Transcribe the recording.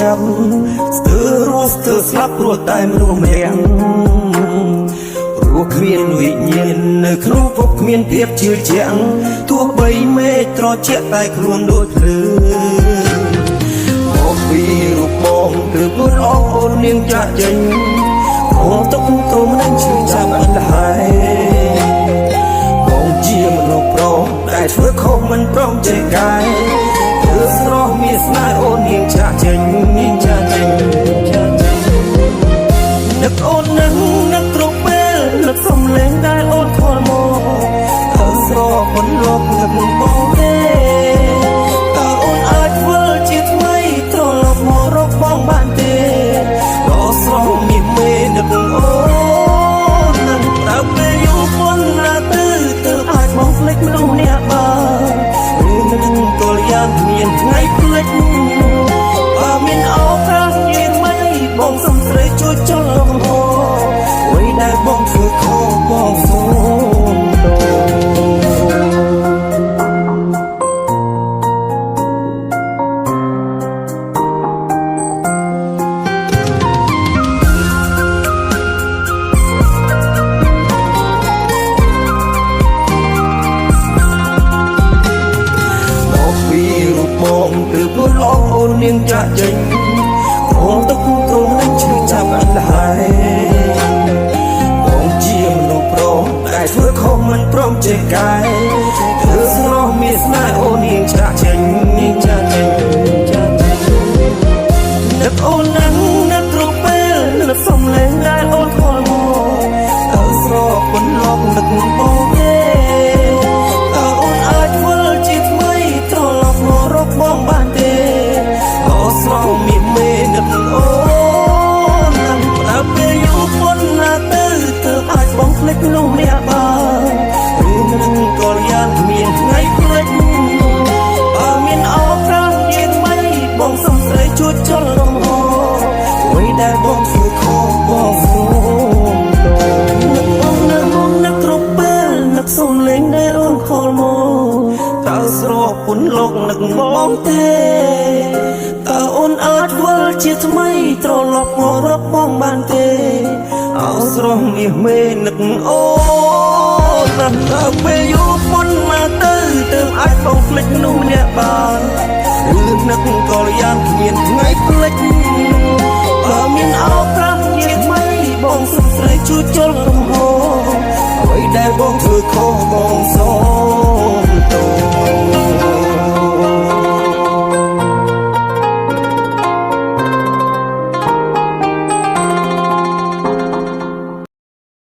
ចាប់ស្ទើររស់ស្ទើរស្លាប់ព្រោះតែមនុស្សម្នាក់ព្រោះគ្មានវិញ្ញាណនៅក្នុងភពគ្មានភាពជឿជាក់ទោះបីមេឃត្រជាក់តែខ្លួនដូចភ្លើងមកពីរូបបងគឺខ្លួនអងអូននាងចាក់ចេញគ្ងទុកទុំនឹងឈឺចាប់អត់ហើយបងជាមនុស្សប្រុសតែធ្វើខុសមិនព្រមចេះកាយធ្វើស្រស់មានស្នេហ៍អូននាងចាក់ចេញនាងចាក់ចេញនឹកអូននឹងនឹកគ្រប់ពេលនឹកសំឡេងដែលអូនខលមកអើស្រស់មិនលប់នឹកបងទេតើអូនអាចធ្វើជាថ្មីត្រឡប់មករកបងបានទេក៏ស្រស់មានមេនឹកអូននឹងតើពេលយូរប៉ុណ្ណាទៅអាចបងភ្លេចមនុស្សអ្នកបានឬនឹងក៏យ៉ាងគ្មានថ្ងៃភ្លេចបើមានឱកាសជាថ្មីបងសំស្រីជួយចលកំហុសអ្វីដែលបងធ្វើខុសបងសូមទោសបងគឺខ្លួនអងអូននាងចាក់ចេញគ្ងទុកទ្រង់នឹងឈឺចាប់អត់ហើយបងជាមនុស្សប្រុសតែធ្វើខុសមិនព្រមចេះកាយធ្វើស្រស់មានស្នេហ៍អូននាងចាក់ចេញនាងចាក់ចេញនឹកអូននឹងនឹកគ្រប់ពេលនឹកសំឡេងដែលអូនខលមកអើស្រស់ប៉ុនលប់នឹកបងទេតើអូនអាចធ្វើជាថ្មីត្រឡប់មករកបងបានទេក៏ស្រស់មានមេនឹកអូននឹងតែពេលយូរប៉ុណ្ណាទៅអាចបងភ្លេចមនុស្សម្នាក់បានឬនឹងក៏យ៉ាងគ្មានថ្ងៃភ្លេចបើមានឱកាសជាថ្មីបងសំស្រីជួយចលកំហុសអ្វីដែលបងធ្វើខុសបងសូមទោសនឹកបងនឹកគ្រប់ពេលនឹកសំឡេងដែលអូនខលមកតើស្រស់ពុនលោកនឹកបងទេតើអូនអាចវិលជាថ្មីត្រឡប់មករកបងបានទេអោស្រស់មាសមេនឹកអូនណាស់តើពេលយូរប៉ុណ្ណាទៅអាចបងភ្លេចមនុស្សម្នាក់បានឬនឹកក៏យ៉ាងគ្មានថ្ងៃភ្លេចបើមានឱកាសជាថ្មីបងសុខស្រីជួយចលកំហុសអ្វីដែលបងធ្វើខុសបងសូម